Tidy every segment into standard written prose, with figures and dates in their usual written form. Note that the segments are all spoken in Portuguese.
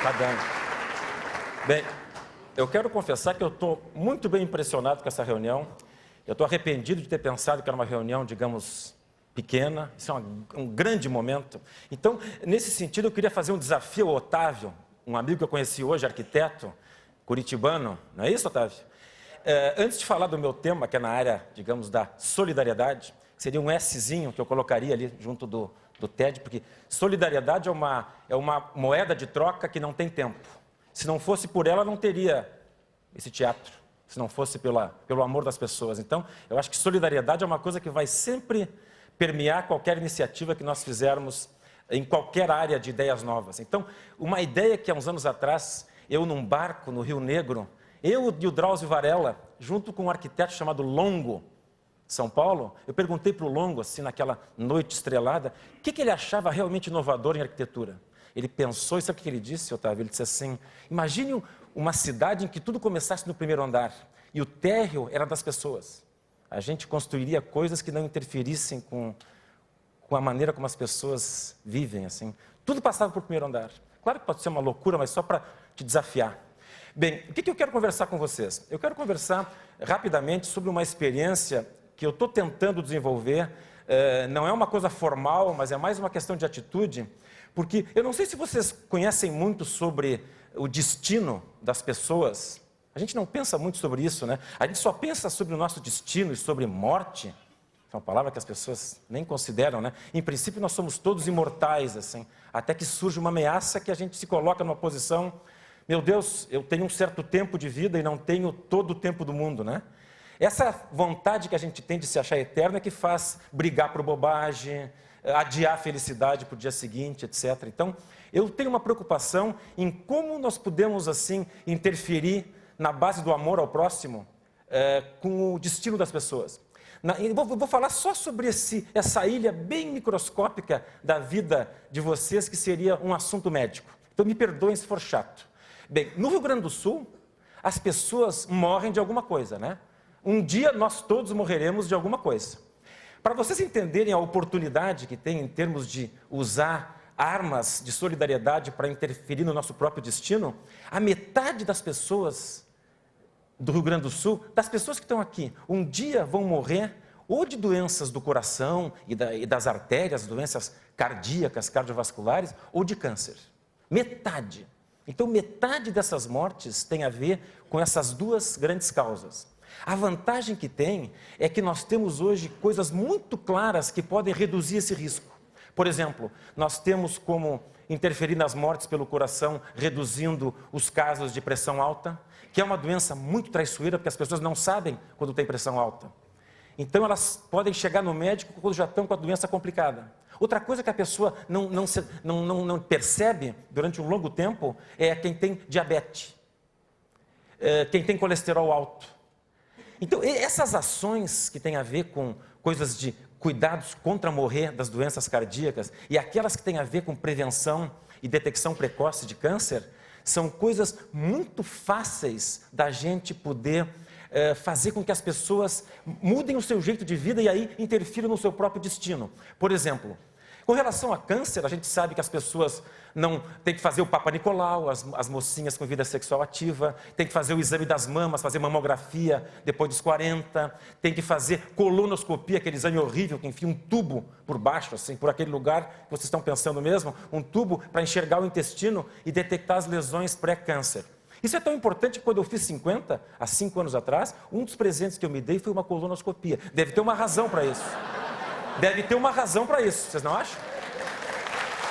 Tá dando. Bem, eu quero confessar que eu estou muito bem impressionado com essa reunião. Eu estou arrependido de ter pensado que era uma reunião, digamos, pequena. Isso é um grande momento. Então, nesse sentido, eu queria fazer um desafio ao Otávio, um amigo que eu conheci hoje, arquiteto, curitibano. Não é isso, Otávio? Antes de falar do meu tema, que é na área, digamos, da solidariedade, seria um Szinho que eu colocaria ali junto do TED, porque solidariedade é uma moeda de troca que não tem tempo. Se não fosse por ela, não teria esse teatro, se não fosse pelo amor das pessoas. Então, eu acho que solidariedade é uma coisa que vai sempre permear qualquer iniciativa que nós fizermos em qualquer área de ideias novas. Então, uma ideia que há uns anos atrás, eu num barco no Rio Negro, eu e o Drauzio Varela, junto com um arquiteto chamado Longo, São Paulo, eu perguntei para o Longo, assim, naquela noite estrelada, o que ele achava realmente inovador em arquitetura. Ele pensou, e sabe o que ele disse, Otávio? Ele disse assim, imagine uma cidade em que tudo começasse no primeiro andar, e o térreo era das pessoas. A gente construiria coisas que não interferissem com a maneira como as pessoas vivem, assim. Tudo passava por primeiro andar. Claro que pode ser uma loucura, mas só para te desafiar. Bem, o que eu quero conversar com vocês? Eu quero conversar rapidamente sobre uma experiência que eu estou tentando desenvolver. Não é uma coisa formal, mas é mais uma questão de atitude, porque eu não sei se vocês conhecem muito sobre o destino das pessoas. A gente não pensa muito sobre isso, né? A gente só pensa sobre o nosso destino e sobre morte. É uma palavra que as pessoas nem consideram, né? Em princípio, nós somos todos imortais, assim, até que surge uma ameaça que a gente se coloca numa posição, meu Deus, eu tenho um certo tempo de vida e não tenho todo o tempo do mundo, né? Essa vontade que a gente tem de se achar eterno é que faz brigar por bobagem, adiar a felicidade para o dia seguinte, etc. Então, eu tenho uma preocupação em como nós podemos, assim, interferir na base do amor ao próximo com o destino das pessoas. Vou falar só sobre essa ilha bem microscópica da vida de vocês, que seria um assunto médico. Então, me perdoem se for chato. Bem, no Rio Grande do Sul, as pessoas morrem de alguma coisa, né? Um dia nós todos morreremos de alguma coisa. Para vocês entenderem a oportunidade que tem em termos de usar armas de solidariedade para interferir no nosso próprio destino, a metade das pessoas do Rio Grande do Sul, das pessoas que estão aqui, um dia vão morrer ou de doenças do coração e das artérias, doenças cardíacas, cardiovasculares, ou de câncer. Metade. Então, metade dessas mortes tem a ver com essas duas grandes causas. A vantagem que tem é que nós temos hoje coisas muito claras que podem reduzir esse risco. Por exemplo, nós temos como interferir nas mortes pelo coração, reduzindo os casos de pressão alta, que é uma doença muito traiçoeira, porque as pessoas não sabem quando tem pressão alta. Então, elas podem chegar no médico quando já estão com a doença complicada. Outra coisa que a pessoa não percebe durante um longo tempo é quem tem diabetes, quem tem colesterol alto. Então, essas ações que têm a ver com coisas de cuidados contra morrer das doenças cardíacas e aquelas que têm a ver com prevenção e detecção precoce de câncer, são coisas muito fáceis da gente poder fazer com que as pessoas mudem o seu jeito de vida e aí interfiram no seu próprio destino. Por exemplo, com relação a câncer, a gente sabe que as pessoas não têm que fazer o Papa Nicolau, as mocinhas com vida sexual ativa, tem que fazer o exame das mamas, fazer mamografia depois dos 40, tem que fazer colonoscopia, aquele exame horrível que enfia um tubo por baixo, assim, por aquele lugar que vocês estão pensando mesmo, um tubo para enxergar o intestino e detectar as lesões pré-câncer. Isso é tão importante que quando eu fiz 50, há 5 anos atrás, um dos presentes que eu me dei foi uma colonoscopia. Deve ter uma razão para isso. Deve ter uma razão para isso, vocês não acham?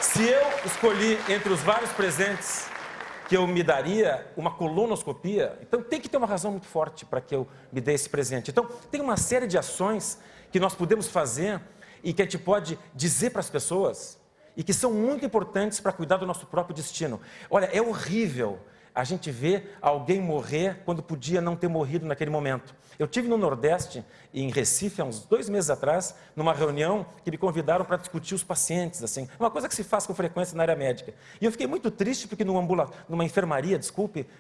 Se eu escolhi entre os vários presentes que eu me daria uma colonoscopia, então tem que ter uma razão muito forte para que eu me dê esse presente. Então, tem uma série de ações que nós podemos fazer e que a gente pode dizer para as pessoas e que são muito importantes para cuidar do nosso próprio destino. Olha, é horrível a gente vê alguém morrer quando podia não ter morrido naquele momento. Eu estive no Nordeste, em Recife, há uns 2 meses atrás, numa reunião que me convidaram para discutir os pacientes, assim, uma coisa que se faz com frequência na área médica. E eu fiquei muito triste porque numa enfermaria,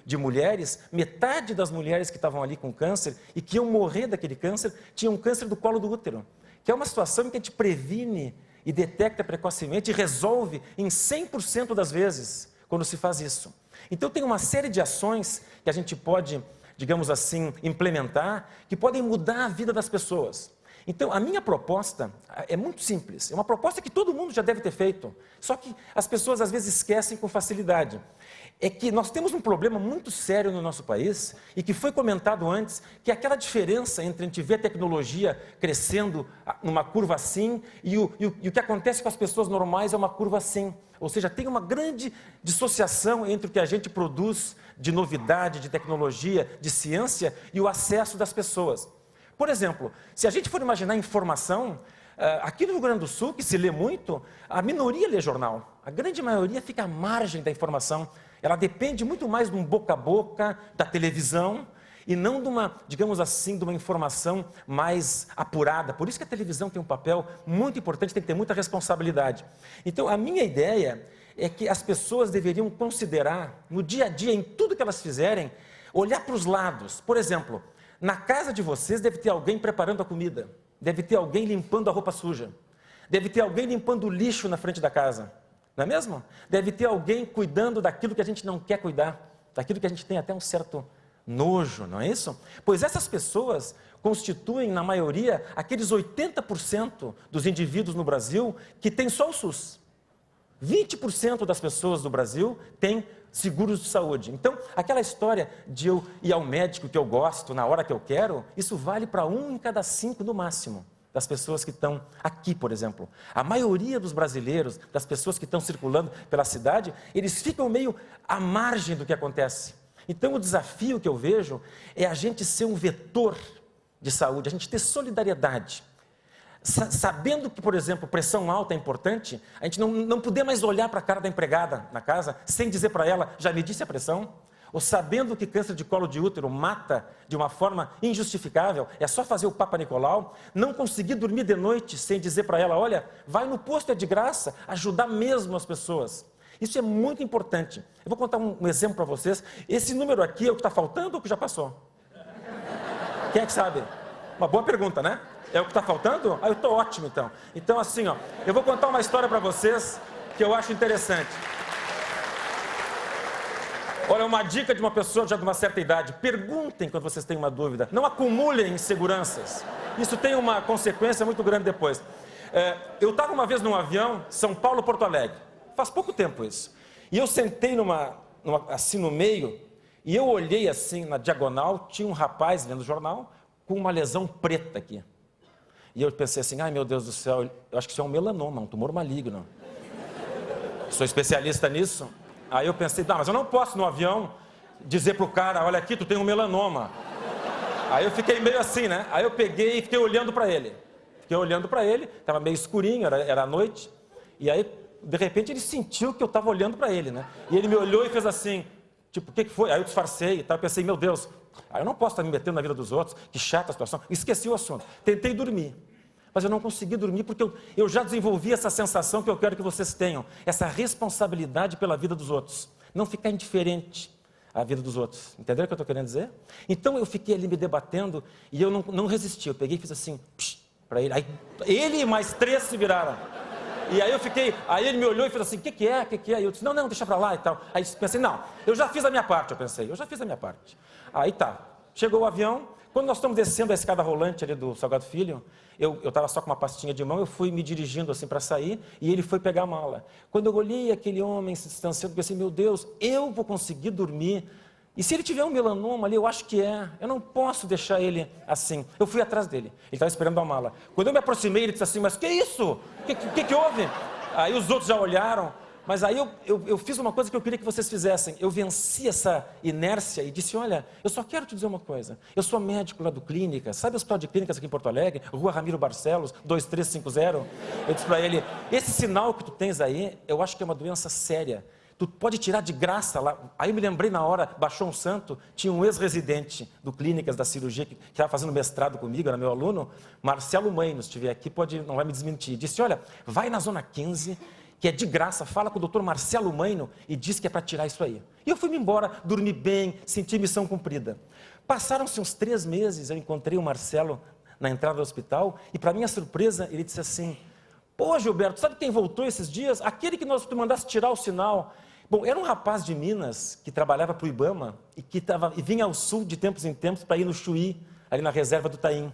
de mulheres, metade das mulheres que estavam ali com câncer e que iam morrer daquele câncer, tinham câncer do colo do útero, que é uma situação em que a gente previne e detecta precocemente e resolve em 100% das vezes quando se faz isso. Então tem uma série de ações que a gente pode, digamos assim, implementar, que podem mudar a vida das pessoas. Então, a minha proposta é muito simples, é uma proposta que todo mundo já deve ter feito, só que as pessoas às vezes esquecem com facilidade. É que nós temos um problema muito sério no nosso país, e que foi comentado antes, que é aquela diferença entre a gente ver a tecnologia crescendo numa curva assim, e o que acontece com as pessoas normais é uma curva assim. Ou seja, tem uma grande dissociação entre o que a gente produz de novidade, de tecnologia, de ciência, e o acesso das pessoas. Por exemplo, se a gente for imaginar informação, aqui no Rio Grande do Sul, que se lê muito, a minoria lê jornal. A grande maioria fica à margem da informação. Ela depende muito mais de um boca a boca, da televisão, e não de uma, digamos assim, de uma informação mais apurada. Por isso que a televisão tem um papel muito importante, tem que ter muita responsabilidade. Então, a minha ideia é que as pessoas deveriam considerar, no dia a dia, em tudo que elas fizerem, olhar para os lados. Por exemplo, na casa de vocês deve ter alguém preparando a comida, deve ter alguém limpando a roupa suja, deve ter alguém limpando o lixo na frente da casa, não é mesmo? Deve ter alguém cuidando daquilo que a gente não quer cuidar, daquilo que a gente tem até um certo nojo, não é isso? Pois essas pessoas constituem, na maioria, aqueles 80% dos indivíduos no Brasil que têm só o SUS. 20% das pessoas do Brasil têm seguros de saúde. Então, aquela história de eu ir ao médico que eu gosto, na hora que eu quero, isso vale para 1 em cada 5 no máximo, das pessoas que estão aqui, por exemplo. A maioria dos brasileiros, das pessoas que estão circulando pela cidade, eles ficam meio à margem do que acontece. Então, o desafio que eu vejo é a gente ser um vetor de saúde, a gente ter solidariedade. Sabendo que, por exemplo, pressão alta é importante, a gente não poder mais olhar para a cara da empregada na casa sem dizer para ela, já me disse a pressão? Ou sabendo que câncer de colo de útero mata de uma forma injustificável, é só fazer o Papa Nicolau, não conseguir dormir de noite sem dizer para ela, olha, vai no posto, é de graça, ajudar mesmo as pessoas. Isso é muito importante. Eu vou contar um exemplo para vocês. Esse número aqui é o que está faltando ou o que já passou? Quem é que sabe? Uma boa pergunta, né? É o que está faltando? Ah, eu estou ótimo, então. Então, assim, ó, eu vou contar uma história para vocês que eu acho interessante. Olha, uma dica de uma pessoa já de uma certa idade. Perguntem quando vocês têm uma dúvida. Não acumulem inseguranças. Isso tem uma consequência muito grande depois. Eu estava uma vez num avião, São Paulo, Porto Alegre. Faz pouco tempo isso. E eu sentei assim no meio, e eu olhei assim na diagonal, tinha um rapaz lendo o jornal com uma lesão preta aqui. E eu pensei assim, ai meu Deus do céu, eu acho que isso é um melanoma, um tumor maligno. Sou especialista nisso. Aí eu pensei, não, mas eu não posso no avião dizer pro cara, olha aqui, tu tem um melanoma. Aí eu fiquei meio assim, né? Aí eu peguei e fiquei olhando para ele. Fiquei olhando para ele, estava meio escurinho, era a noite. E aí, de repente, ele sentiu que eu estava olhando para ele, né? E ele me olhou e fez assim, tipo, o que foi? Aí eu disfarcei e tal, pensei, meu Deus, eu não posso estar me metendo na vida dos outros, que chata a situação. Esqueci o assunto. Tentei dormir, mas eu não consegui dormir porque eu já desenvolvi essa sensação que eu quero que vocês tenham, essa responsabilidade pela vida dos outros. Não ficar indiferente à vida dos outros. Entenderam o que eu estou querendo dizer? Então eu fiquei ali me debatendo e eu não resisti. Eu peguei e fiz assim, para ele. Aí ele e mais 3 se viraram. E aí aí ele me olhou e fez assim, o que é? Aí eu disse, não, deixa pra lá e tal. Aí pensei, não, eu já fiz a minha parte, eu já fiz a minha parte. Aí tá, chegou o avião, quando nós estamos descendo a escada rolante ali do Salgado Filho, eu estava só com uma pastinha de mão, eu fui me dirigindo assim para sair, e ele foi pegar a mala. Quando eu olhei aquele homem se distanciando, pensei, meu Deus, eu vou conseguir dormir. E se ele tiver um melanoma ali, eu acho que eu não posso deixar ele assim. Eu fui atrás dele, ele estava esperando a mala. Quando eu me aproximei, ele disse assim, mas que isso? O que houve? Aí os outros já olharam, mas aí eu fiz uma coisa que eu queria que vocês fizessem. Eu venci essa inércia e disse, olha, eu só quero te dizer uma coisa. Eu sou médico lá do Clínicas, sabe o Hospital de Clínicas aqui em Porto Alegre? Rua Ramiro Barcelos, 2350. Eu disse para ele, esse sinal que tu tens aí, eu acho que é uma doença séria. Tu pode tirar de graça lá. Aí eu me lembrei na hora, baixou um santo, tinha um ex-residente do Clínicas da cirurgia que estava fazendo mestrado comigo, era meu aluno, Marcelo Maino, se estiver aqui, não vai me desmentir. Disse, olha, vai na Zona 15, que é de graça, fala com o doutor Marcelo Maino e diz que é para tirar isso aí. E eu fui-me embora, dormi bem, senti missão cumprida. Passaram-se uns 3 meses, eu encontrei o Marcelo na entrada do hospital e, para minha surpresa, ele disse assim, pô, Gilberto, sabe quem voltou esses dias? Aquele que tu mandaste tirar o sinal. Bom, era um rapaz de Minas que trabalhava para o Ibama e vinha ao sul de tempos em tempos para ir no Chuí, ali na reserva do Taim.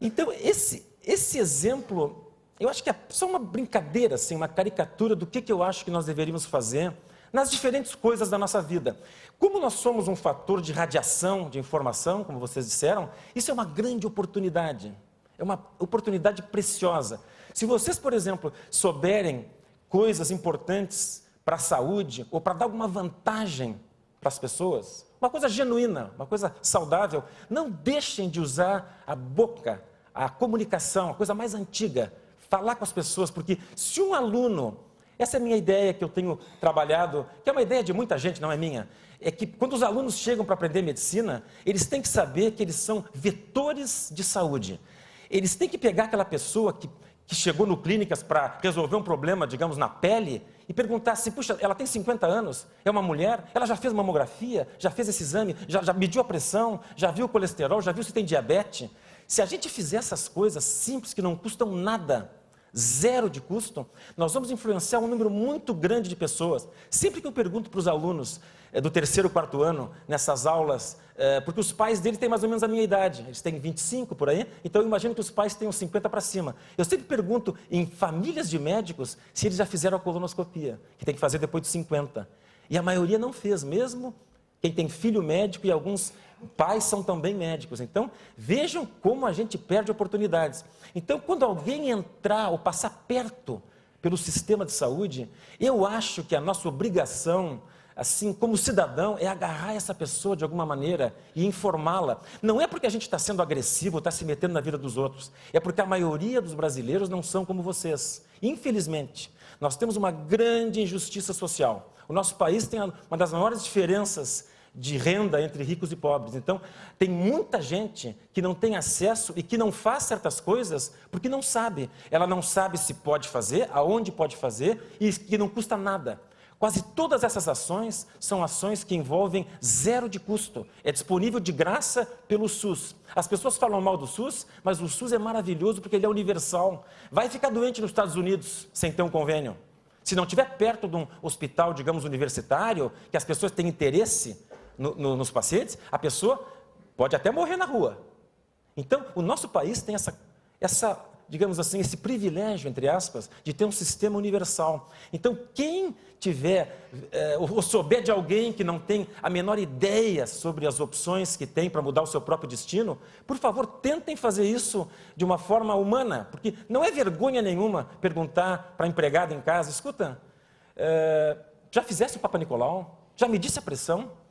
Então, esse exemplo, eu acho que é só uma brincadeira, assim, uma caricatura do que eu acho que nós deveríamos fazer nas diferentes coisas da nossa vida. Como nós somos um fator de radiação de informação, como vocês disseram, isso é uma grande oportunidade, é uma oportunidade preciosa. Se vocês, por exemplo, souberem coisas importantes para a saúde ou para dar alguma vantagem para as pessoas, uma coisa genuína, uma coisa saudável, não deixem de usar a boca, a comunicação, a coisa mais antiga, falar com as pessoas, porque se um aluno, essa é a minha ideia que eu tenho trabalhado, que é uma ideia de muita gente, não é minha, é que quando os alunos chegam para aprender medicina, eles têm que saber que eles são vetores de saúde. Eles têm que pegar aquela pessoa que chegou no Clínicas para resolver um problema, digamos, na pele, e perguntar assim, puxa, ela tem 50 anos, é uma mulher, ela já fez mamografia, já fez esse exame, já mediu a pressão, já viu o colesterol, já viu se tem diabetes. Se a gente fizer essas coisas simples, que não custam nada, zero de custo, nós vamos influenciar um número muito grande de pessoas. Sempre que eu pergunto para os alunos do terceiro, quarto ano, nessas aulas, porque os pais deles têm mais ou menos a minha idade, eles têm 25 por aí, então eu imagino que os pais tenham 50 para cima. Eu sempre pergunto em famílias de médicos se eles já fizeram a colonoscopia, que tem que fazer depois de 50. E a maioria não fez, mesmo quem tem filho médico, e alguns pais são também médicos. Então, vejam como a gente perde oportunidades. Então, quando alguém entrar ou passar perto pelo sistema de saúde, eu acho que a nossa obrigação, assim, como cidadão, é agarrar essa pessoa de alguma maneira e informá-la. Não é porque a gente está sendo agressivo, está se metendo na vida dos outros. É porque a maioria dos brasileiros não são como vocês. Infelizmente, nós temos uma grande injustiça social. O nosso país tem uma das maiores diferenças de renda entre ricos e pobres. Então, tem muita gente que não tem acesso e que não faz certas coisas porque não sabe. Ela não sabe se pode fazer, aonde pode fazer e que não custa nada. Quase todas essas ações são ações que envolvem zero de custo. É disponível de graça pelo SUS. As pessoas falam mal do SUS, mas o SUS é maravilhoso porque ele é universal. Vai ficar doente nos Estados Unidos sem ter um convênio. Se não estiver perto de um hospital, digamos, universitário, que as pessoas têm interesse nos pacientes, a pessoa pode até morrer na rua. Então, o nosso país tem essa, digamos assim, esse privilégio, entre aspas, de ter um sistema universal. Então, quem tiver, ou souber de alguém que não tem a menor ideia sobre as opções que tem para mudar o seu próprio destino, por favor, tentem fazer isso de uma forma humana, porque não é vergonha nenhuma perguntar para a empregada em casa, escuta, já fizeste o Papa Nicolau? Já medisse a pressão?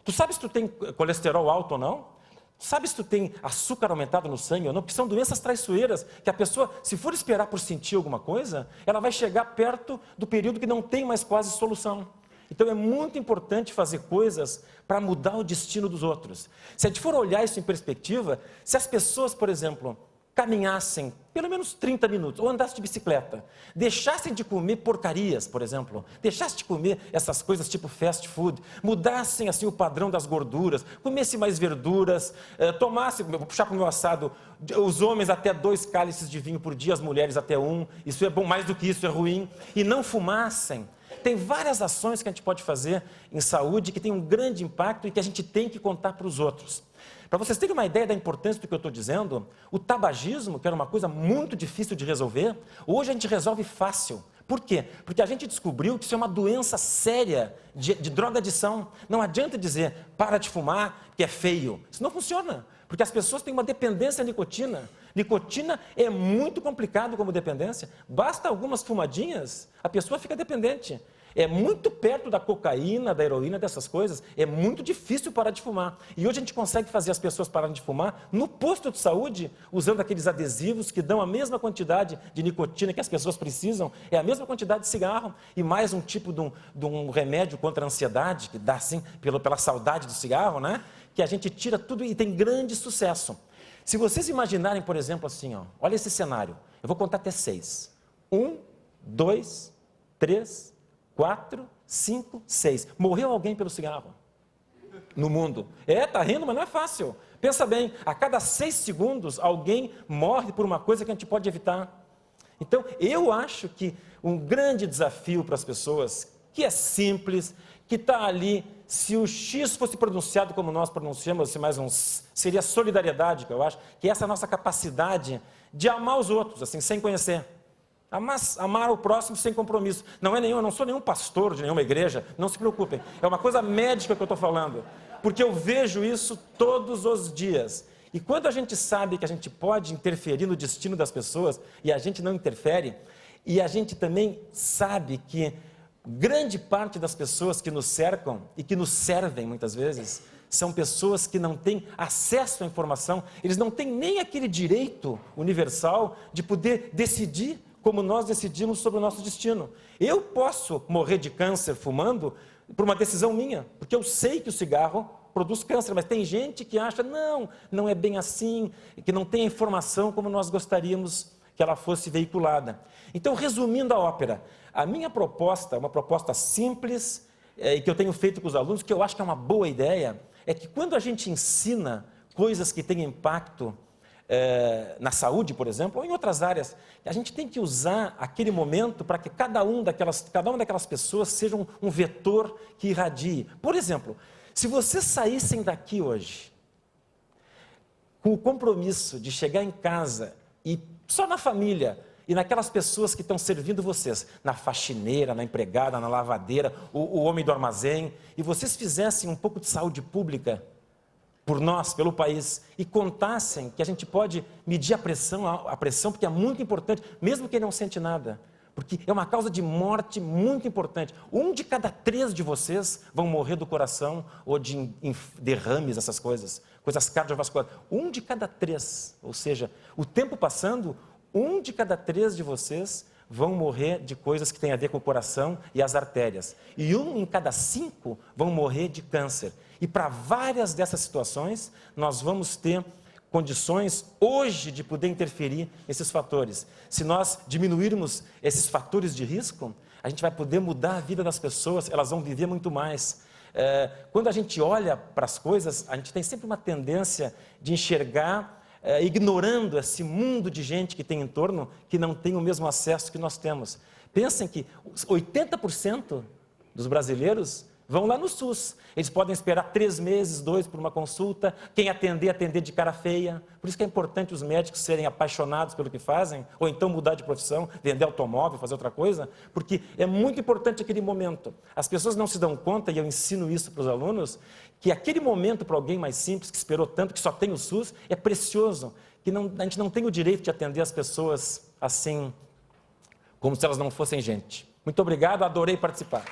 Tu sabes se tu tem colesterol alto ou não? Tu sabes se tu tem açúcar aumentado no sangue ou não? Porque são doenças traiçoeiras, que a pessoa, se for esperar por sentir alguma coisa, ela vai chegar perto do período que não tem mais quase solução. Então é muito importante fazer coisas para mudar o destino dos outros. Se a gente for olhar isso em perspectiva, se as pessoas, por exemplo, caminhassem pelo menos 30 minutos, ou andassem de bicicleta, deixassem de comer porcarias, por exemplo, deixassem de comer essas coisas tipo fast food, mudassem assim o padrão das gorduras, comessem mais verduras, tomassem, vou puxar para o meu assado, os homens até 2 cálices de vinho por dia, as mulheres até 1, isso é bom, mais do que isso é ruim, e não fumassem. Tem várias ações que a gente pode fazer em saúde que tem um grande impacto e que a gente tem que contar para os outros. Para vocês terem uma ideia da importância do que eu estou dizendo, o tabagismo, que era uma coisa muito difícil de resolver, hoje a gente resolve fácil. Por quê? Porque a gente descobriu que isso é uma doença séria de drogadição. Não adianta dizer, para de fumar, que é feio. Isso não funciona, porque as pessoas têm uma dependência à nicotina. Nicotina é muito complicado como dependência. Basta algumas fumadinhas, a pessoa fica dependente. É muito perto da cocaína, da heroína, dessas coisas. É muito difícil parar de fumar. E hoje a gente consegue fazer as pessoas pararem de fumar no posto de saúde, usando aqueles adesivos que dão a mesma quantidade de nicotina que as pessoas precisam. É a mesma quantidade de cigarro e mais um tipo de um remédio contra a ansiedade, que dá assim, pela saudade do cigarro, né? Que a gente tira tudo e tem grande sucesso. Se vocês imaginarem, por exemplo, assim, ó, olha esse cenário. Eu vou contar até 6. 1, 2, 3... 4, 5, 6. Morreu alguém pelo cigarro no mundo. Tá rindo, mas não é fácil. Pensa bem, a cada 6 segundos alguém morre por uma coisa que a gente pode evitar. Então, eu acho que um grande desafio para as pessoas que é simples, que está ali. Se o X fosse pronunciado como nós pronunciamos, mais seria solidariedade, que eu acho, que é essa nossa capacidade de amar os outros, assim, sem conhecer. Amar o próximo sem compromisso. Eu não sou nenhum pastor de nenhuma igreja, não se preocupem. É uma coisa médica que eu estou falando, porque eu vejo isso todos os dias. E quando a gente sabe que a gente pode interferir no destino das pessoas, e a gente não interfere, e a gente também sabe que grande parte das pessoas que nos cercam e que nos servem muitas vezes, são pessoas que não têm acesso à informação, eles não têm nem aquele direito universal de poder decidir como nós decidimos sobre o nosso destino. Eu posso morrer de câncer fumando por uma decisão minha, porque eu sei que o cigarro produz câncer, mas tem gente que acha, não é bem assim, que não tem a informação como nós gostaríamos que ela fosse veiculada. Então, resumindo a ópera, a minha proposta, uma proposta simples, e que eu tenho feito com os alunos, que eu acho que é uma boa ideia, é que quando a gente ensina coisas que têm impacto na saúde, por exemplo, ou em outras áreas, a gente tem que usar aquele momento para que cada uma daquelas pessoas seja um vetor que irradie. Por exemplo, se vocês saíssem daqui hoje com o compromisso de chegar em casa e só na família e naquelas pessoas que estão servindo vocês, na faxineira, na empregada, na lavadeira, o homem do armazém, e vocês fizessem um pouco de saúde pública por nós, pelo país, e contassem que a gente pode medir a pressão, porque é muito importante, mesmo que ele não sente nada, porque é uma causa de morte muito importante. 1 de cada 3 de vocês vão morrer do coração ou de derrames, essas coisas cardiovasculares. 1 de cada 3, ou seja, o tempo passando, 1 de cada 3 de vocês vão morrer de coisas que têm a ver com o coração e as artérias. E 1 em cada 5 vão morrer de câncer. E para várias dessas situações, nós vamos ter condições hoje de poder interferir nesses fatores. Se nós diminuirmos esses fatores de risco, a gente vai poder mudar a vida das pessoas, elas vão viver muito mais. Quando a gente olha para as coisas, a gente tem sempre uma tendência de enxergar ignorando esse mundo de gente que tem em torno, que não tem o mesmo acesso que nós temos. Pensem que 80% dos brasileiros vão lá no SUS. Eles podem esperar 3 meses, 2 por uma consulta. Quem atender de cara feia. Por isso que é importante os médicos serem apaixonados pelo que fazem, ou então mudar de profissão, vender automóvel, fazer outra coisa, porque é muito importante aquele momento. As pessoas não se dão conta, e eu ensino isso para os alunos, que aquele momento para alguém mais simples, que esperou tanto, que só tem o SUS, é precioso, que a gente não tem o direito de atender as pessoas assim, como se elas não fossem gente. Muito obrigado, adorei participar.